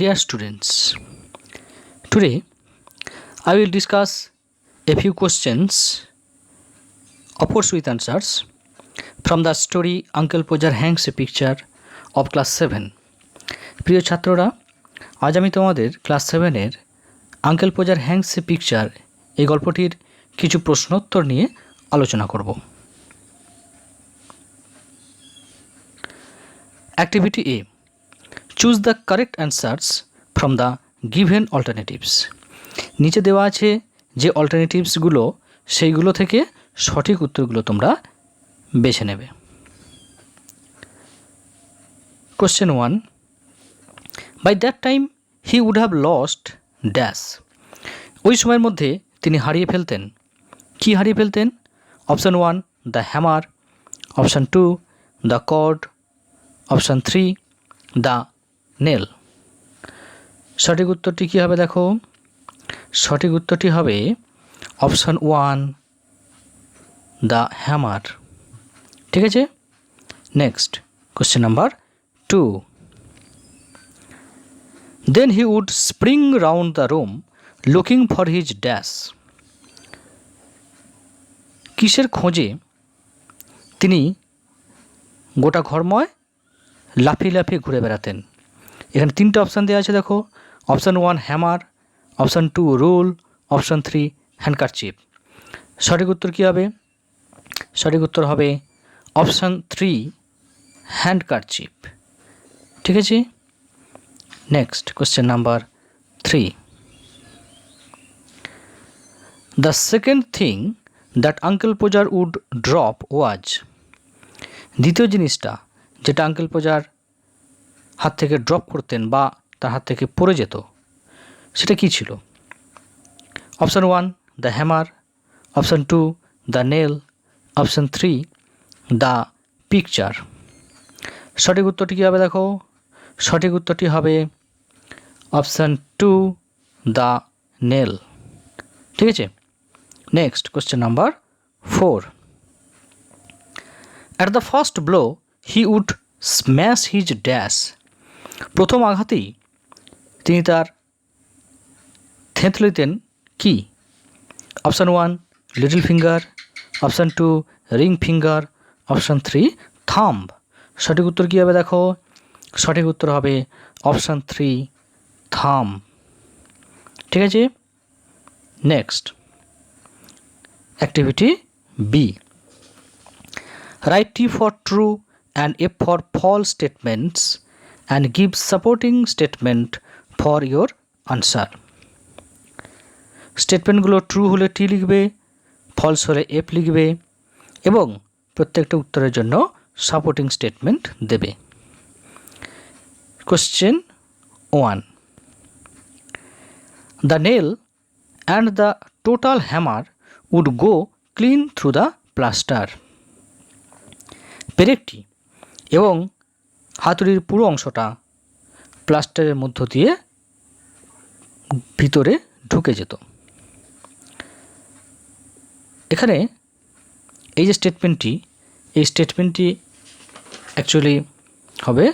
Dear students, today I will discuss a few questions of course with answers from the story Uncle Pojar hangs a picture of class 7. প্রিয় ছাত্ররা, আজ আমি তোমাদের class 7-এর uncle Podger hangs a picture এই গল্পটির কিছু প্রশ্নোত্তর নিয়ে আলোচনা করব। Activity A, choose the correct answers from the given alternatives. নিচে দেওয়া আছে যে অল্টারনেটিভসগুলো সেইগুলো থেকে সঠিক উত্তরগুলো তোমরা বেছে নেবে। Question 1, by that time he would have lost dash. ওই সময়ের মধ্যে তিনি হারিয়ে ফেলতেন। কি হারিয়ে ফেলতেন? Option 1 the hammer, option 2 the cord, option 3 the nail. সঠিক উত্তরটি কী হবে দেখো? সঠিক উত্তরটি হবে অপশান 1 দ্য হ্যামার। ঠিক আছে, next question number 2, then he would spring round the room looking for his dash. কিসের খোঁজে তিনি গোটা ঘরময় লাফিয়ে লাফিয়ে ঘুরে বেড়াতেন? এখানে তিনটে অপশান দেওয়া আছে দেখো, option 1 hammer, option 2 rule, option 3 handkerchief. সঠিক উত্তর কী হবে? সঠিক উত্তর হবে অপশান 3 হ্যান্ডকারচিপ। ঠিক আছে, next question number 3, the second thing that uncle Podger would drop was. দ্বিতীয় জিনিসটা যেটা আঙ্কেল পোজার হাত থেকে ড্রপ করতেন বা তার হাত থেকে পড়ে যেত, সেটা কী ছিল? Option 1 the hammer, option 2 the nail, option 3 the picture. সঠিক উত্তরটি কী হবে দেখো? সঠিক উত্তরটি হবে অপশান 2 দ্য নেল। ঠিক আছে, next question number 4, at the first blow he would smash his dash. প্রথম আঘাতেই তিনি তার থেঁতলিতেন কি? Option 1 little finger, option 2 ring finger, option 3 thumb. সঠিক উত্তর কী হবে দেখো? সঠিক উত্তর হবে অপশান 3 থাম্ব। ঠিক আছে, next activity B, write T for true and F for false statements and give supporting statement for your answer. স্টেটমেন্টগুলো ট্রু হলে টি লিখবে, ফলস হলে এফ লিখবে এবং প্রত্যেকটা উত্তরের জন্য সাপোর্টিং স্টেটমেন্ট দেবে। Question 1, the nail and the total hammer would go clean through the plaster. পেরেকটি এবং হাতুড়ির পুরো অংশটা প্লাস্টারের মধ্য দিয়ে ভিতরে ঢুকে যেত। এখানে এই যে স্টেটমেন্টটি, এই স্টেটমেন্টটি অ্যাকচুয়ালি হবে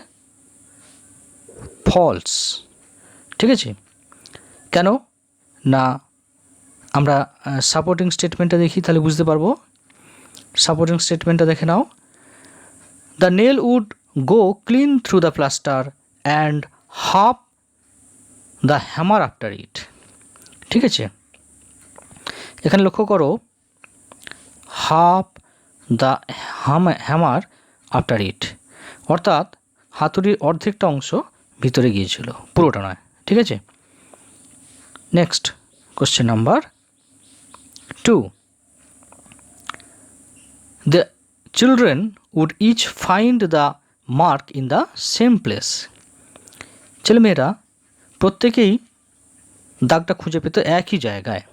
ফলস। ঠিক আছে, কেন না আমরা সাপোর্টিং স্টেটমেন্টটা দেখি, তাহলে বুঝতে পারবো। সাপোর্টিং স্টেটমেন্টটা দেখে নাও, the nail would go clean through the plaster and half the hammer after it. ঠিক আছে, এখানে লক্ষ্য করো, half the hammer after it, অর্থাৎ হাতুড়ির অর্ধেকটা অংশ ভিতরে গিয়েছিল, পুরোটা নয়। ঠিক আছে, next question number 2, the children would each find the mark in the same place. ছেলেমেয়েরা প্রত্যেকেই দাগটা খুঁজে পেত একই জায়গায়।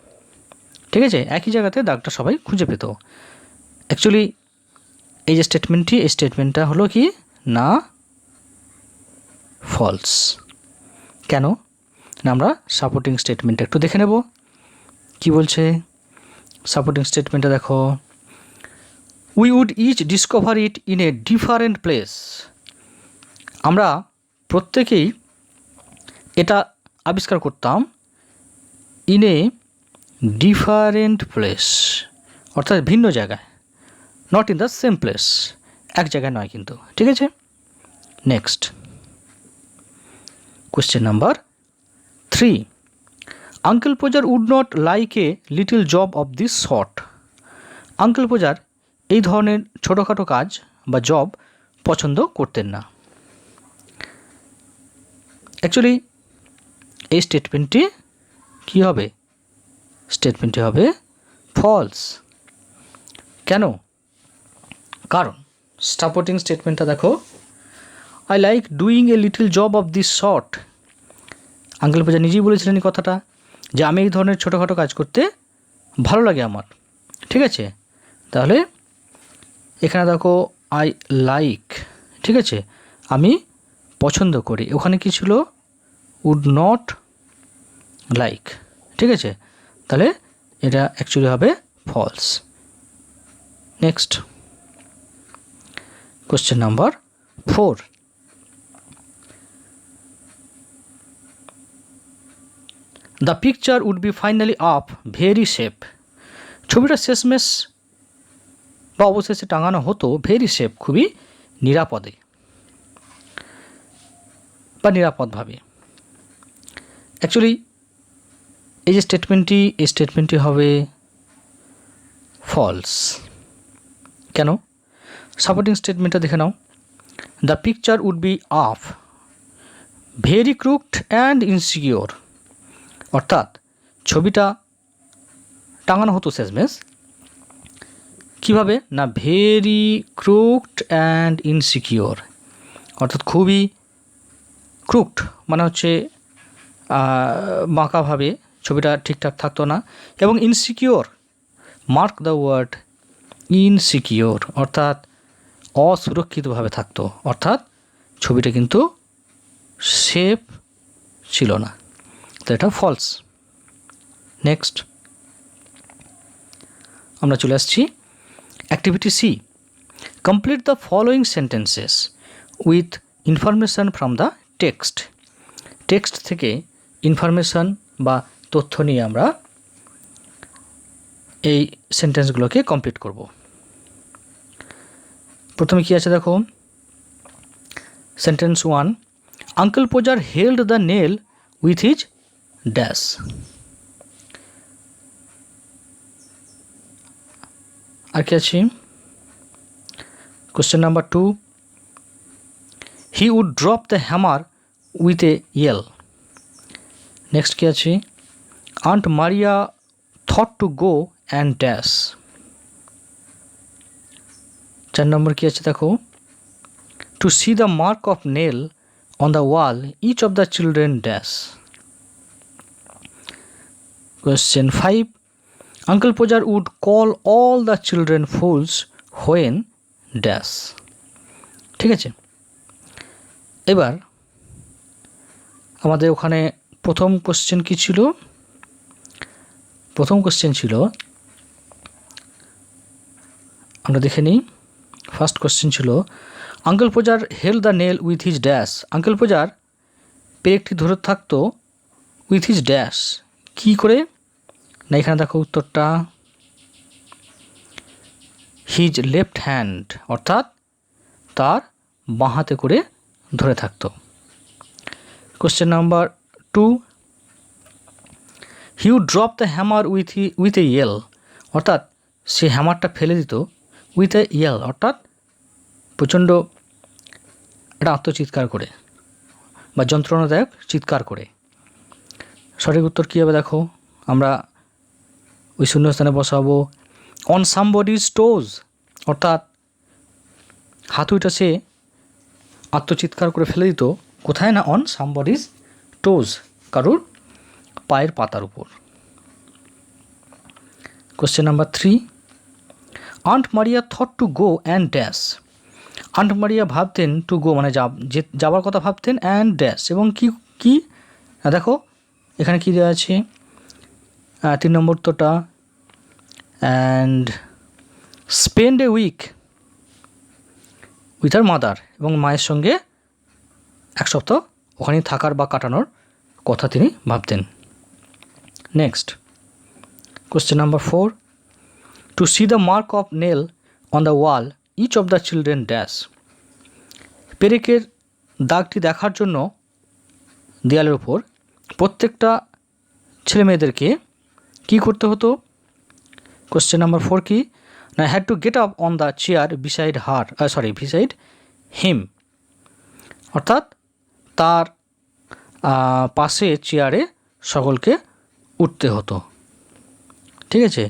ঠিক আছে, একই জায়গাতে দাগটা সবাই খুঁজে পেত। অ্যাকচুয়ালি এই যে স্টেটমেন্টটি, এই স্টেটমেন্টটা হলো কি না ফলস। কেন না আমরা সাপোর্টিং স্টেটমেন্টটা একটু দেখে নেব কি বলছে। সাপোর্টিং স্টেটমেন্টটা দেখো, we would each discover it in a different place. আমরা প্রত্যেকেই এটা আবিষ্কার করতাম ইন এ ডিফারেন্ট প্লেস, অর্থাৎ ভিন্ন জায়গায়, not in the same place, এক জায়গায় নয় কিন্তু, ঠিক আছে। Next question number 3, uncle Podger would not like a little job of this sort. Uncle Podger এই ধরনের ছোটোখাটো কাজ বা জব পছন্দ করতেন না। অ্যাকচুয়ালি এই স্টেটমেন্টটি কী হবে? স্টেটমেন্টটি হবে ফলস। কেন? কারণ সাপোর্টিং স্টেটমেন্টটা দেখো, I like doing a little job of this short. Uncle Podger নিজেই বলেছিলেন এই কথাটা, যে আমি এই ধরনের ছোটোখাটো কাজ করতে ভালো লাগে আমার, ঠিক আছে। তাহলে এখানে দেখো আই লাইক, ঠিক আছে, আমি পছন্দ করি, ওখানে কি ছিল? উড নট লাইক, ঠিক আছে। তাহলে এটা অ্যাকচুয়ালি হবে false. Next question number 4, the picture would be finally up very safe. ছবিটা শেষমেশ বা অবশেষে টাঙানো হতো ভেরি সেফ, খুবই নিরাপদে বা নিরাপদভাবে। অ্যাকচুয়ালি এই যে স্টেটমেন্টটি, এই স্টেটমেন্টটি হবে ফলস। কেন? সাপোর্টিং স্টেটমেন্টটা দেখে নাও, the picture would be up very crooked and insecure, অর্থাৎ ছবিটা টাঙানো হতো শেষমেশ কীভাবে না? ভেরি ক্রুকড অ্যান্ড ইনসিকিওর, অর্থাৎ খুবই ক্রুকড মানে হচ্ছে বাঁকাভাবে ছবিটা ঠিকঠাক থাকতো না, এবং insecure, mark the word insecure, অর্থাৎ অসুরক্ষিতভাবে থাকতো, অর্থাৎ ছবিটা কিন্তু সেফ ছিল না। তো এটা ফলস। নেক্সট আমরা চলে আসছি activity C, complete the following sentences with information from the text. Text থেকে ইনফরমেশান বা তথ্য নিয়ে আমরা এই সেন্টেন্সগুলোকে কমপ্লিট করব। প্রথমে কি আছে দেখো, sentence 1, uncle Podger held the nail with his dash. আর কি আছে? Question number 2, he would drop the hammer with a yell. Next কি আছে? Aunt Maria thought to go and dash. 4 number কি আছে দেখো, to see the mark of nail on the wall each of the children dash. Question 5, uncle Podger would call all the children fools when dash. ঠিক আছে, এবার আমাদের ওখানে প্রথম question কি ছিল? প্রথম কোশ্চেন ছিল, আমরা দেখে নিই। ফার্স্ট কোশ্চেন ছিল, uncle Podger held the nail with his dash. Uncle Podger পেরেকটি ধরে থাকতো উইথ হিজ ড্যাশ, কী করে না? এখানে দেখো উত্তরটা, হিজ লেফট হ্যান্ড, অর্থাৎ তার বাঁ হাতে করে ধরে থাকতো। Question number 2, he would drop the hammer with a yell, অর্থাৎ সে হ্যামারটা ফেলে দিত উইথ এ ইয়েল, অর্থাৎ প্রচণ্ড একটা আত্মচিৎকার করে বা যন্ত্রণাদায়ক চিৎকার করে। সঠিক উত্তর কী হবে দেখো, আমরা ওই শূন্যস্থানে বসাবো অন সামবডিজ টোজ, অর্থাৎ হাতুড়িটা সে আত্মচিৎকার করে ফেলে দিত কোথায় না? অন সামবডিজ টোজ, কারুর পায়ের পাতার উপর। Question number 3, aunt Maria thought to go and dash. Aunt Maria ভাবতেন, টু গো মানে যাওয়ার কথা ভাবতেন, অ্যান্ড ড্যাশ এবং কি দেখো এখানে কি দেওয়া আছে? 3 নম্বর উত্তরটা, and spend a week with her mother, এবং মায়ের সঙ্গে 1 সপ্তাহ ওখানে থাকার বা কাটানোর কথা তিনি ভাবতেন। Next question number 4, to see the mark of nail on the wall each of the children dash. পেরেকের দাগটি দেখার জন্য দেয়ালের উপর প্রত্যেকটা ছেলেমেয়েদেরকে কী করতে হতো? কোশ্চেন নাম্বার 4 কি না, had to get up on the chair beside beside হিম, অর্থাৎ তার পাশে চেয়ারে সকলকে উঠতে হতো। ঠিক আছে,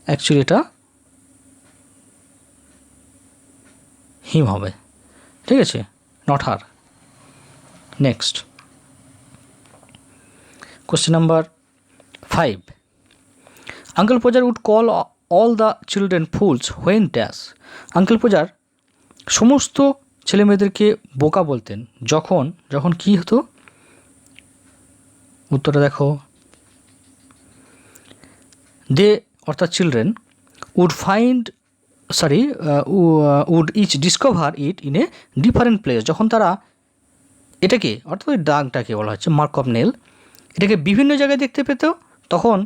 অ্যাকচুয়ালি এটা হিম হবে, ঠিক আছে, not her. Next question number 5, uncle Podger would call all the children fools when dash. Uncle Podger সমস্ত ছেলেমেয়েদেরকে বোকা বলতেন যখন যখন কী হতো? উত্তরটা দেখো, দে অর্থাৎ children would each discover it in a different place. যখন তারা এটাকে অর্থাৎ ওই দাগটাকে বলা হচ্ছে মার্ক অফ নেল, এটাকে বিভিন্ন জায়গায় দেখতে পেত, তখন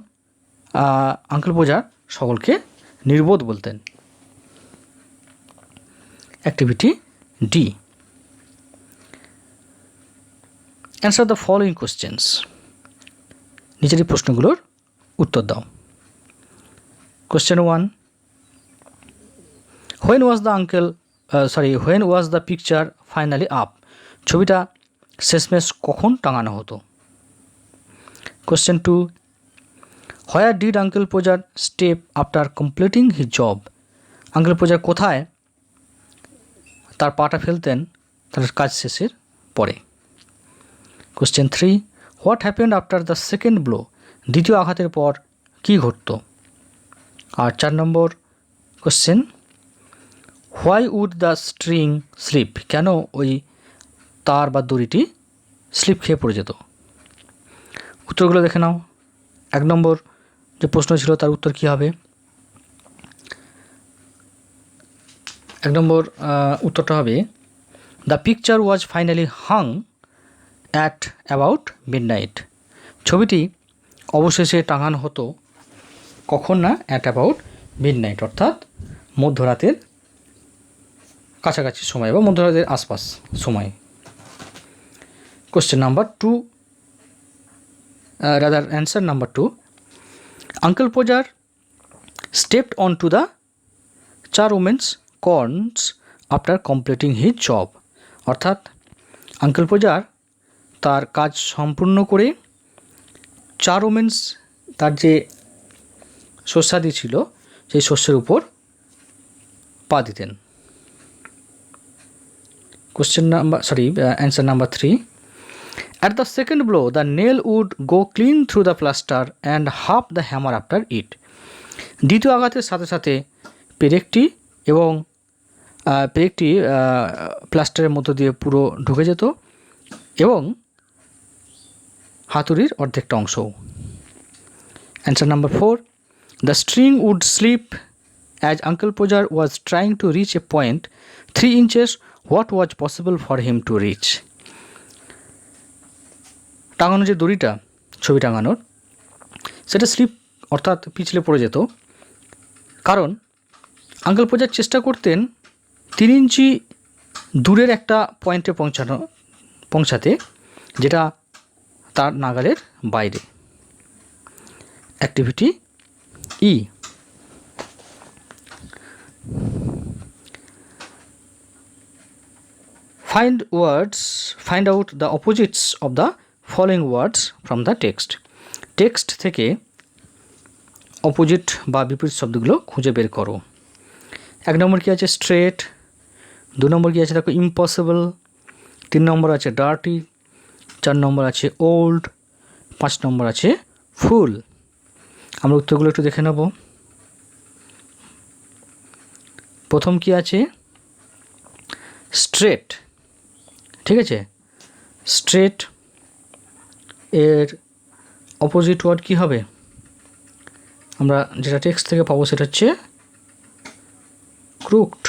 আঙ্কেল পোজার সকলকে নির্বোধ বলতেন। Activity D, answer the following questions. নিচের এই প্রশ্নগুলোর উত্তর দাও। Question 1, when was the picture finally up. ছবিটা শেষমেশ কখন টাঙানো হতো? Question 2, where did uncle Podger step after completing his job. Uncle Podger কোথায় তার পাটা ফেলতেন তার কাজ শেষের পরে? Question 3, what happened after the second blow. দ্বিতীয় আঘাতের পর কী ঘটত? আর 4 number question, why would the string slip. কেন ওই তার বা দড়িটি স্লিপ খেয়ে পড়ে যেত? উত্তরগুলো দেখে নাও। 1 নম্বর যে প্রশ্ন ছিল তার উত্তর কী হবে? 1 নম্বর উত্তরটা হবে, the picture was finally hung at about midnight. ছবিটি অবশেষে টাঙানো হতো কখন না, অ্যাট অ্যাবাউট মিডনাইট, অর্থাৎ মধ্যরাতের কাছাকাছি সময় বা মধ্যরাতের আশপাশ সময়। Question number 2, answer number 2, uncle Podger stepped on to the 4 women's corns after completing his job. অর্থাৎ আঙ্কেল পোজার তার কাজ সম্পূর্ণ করে 4 উমেন্স তার যে শস্যাদি ছিল সেই শস্যের উপর পা দিতেন। Answer number 3, at the second blow the nail would go clean through the plaster and half the hammer after it. দ্বিতীয় আঘাতের সাথে সাথে পেরেকটি প্লাস্টারের মধ্য দিয়ে পুরো ঢুকে যেত এবং হাতুড়ির অর্ধেকটা অংশও। Answer number 4, the string would slip as uncle Podger was trying to reach a point 3 inches, what was possible for him to reach. টাঙানো যে দড়িটা ছবি টাঙানোর, সেটা স্লিপ অর্থাৎ পিছলে পড়ে যেত, কারণ আঙ্কেল পোজার চেষ্টা করতেন 3 ইঞ্চি দূরের একটা পয়েন্টে পৌঁছাতে, যেটা তার নাগালের বাইরে। Activity E, find out the opposites of the following words from the text. Text থেকে অপোজিট বা বিপরীত শব্দগুলো খুঁজে বের করো। 1 নম্বর কী আছে? স্ট্রেট। 2 নম্বর কী আছে? দেখো, ইম্পসিবল। 3 নম্বর আছে ডার্টি। 4 নম্বর আছে ওল্ড। 5 নম্বর আছে ফুল। আমরা উত্তরগুলো একটু দেখে নেব। প্রথম কি আছে? স্ট্রেট। ঠিক আছে, স্ট্রেট এর অপোজিট ওয়ার্ড কী হবে? আমরা যেটা টেক্সট থেকে পাবো সেটা হচ্ছে ক্রুকড।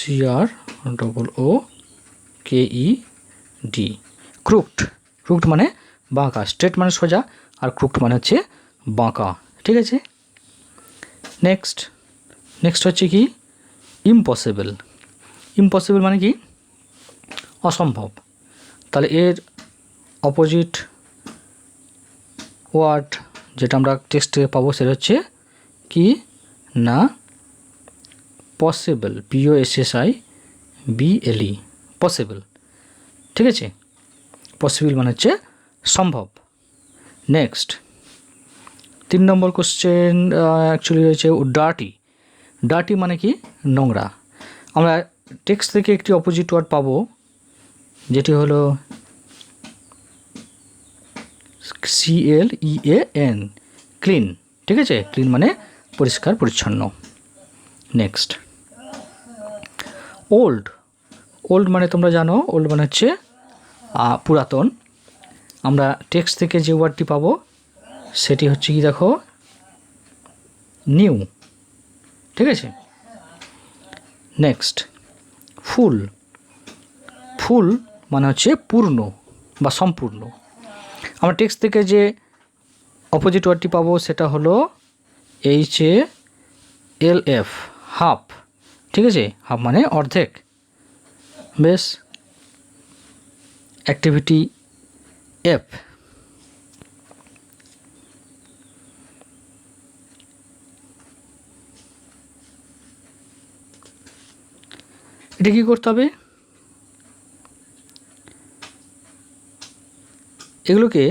CROOKED, ক্রুকড। ক্রুকড মানে বাঁকা, স্ট্রেট মানে সোজা, আর ক্রুকড মানে হচ্ছে বাঁকা। ঠিক আছে, নেক্সট হচ্ছে কি ইম্পসিবল। ইম্পসিবল মানে কি অসম্ভব। তাহলে এর অপোজিট ওয়ার্ড যেটা আমরা টেক্সটে পাবো সেটা হচ্ছে কি না পসিবল, POSSIBLE, পসিবল। ঠিক আছে, পসিবল মানে হচ্ছে সম্ভব। নেক্সট 3 নম্বর কোশ্চেন অ্যাকচুয়ালি রয়েছে ডার্টি। ডার্টি মানে কি নোংরা। আমরা টেক্সট থেকে একটি অপোজিট ওয়ার্ড পাবো যেটি হলো CLEAN, ক্লিন। ঠিক আছে, ক্লিন মানে পরিষ্কার পরিচ্ছন্ন। Next old. ওল্ড মানে তোমরা জানো, ওল্ড মানে হচ্ছে পুরাতন। আমরা টেক্সট থেকে যে ওয়ার্ডটি পাবো সেটি হচ্ছে কি দেখো নিউ। ঠিক আছে, নেক্সট ফুল। ফুল মানে হচ্ছে পূর্ণ বা সম্পূর্ণ। আমরা টেক্সট থেকে যে অপোজিট ওয়ার্ডটি পাবো সেটা হলো HALF, হাফ। ঠিক আছে, হাফ মানে অর্ধেক। বেশ, অ্যাক্টিভিটি F, এটা কী করতে হবে, এগুলোকে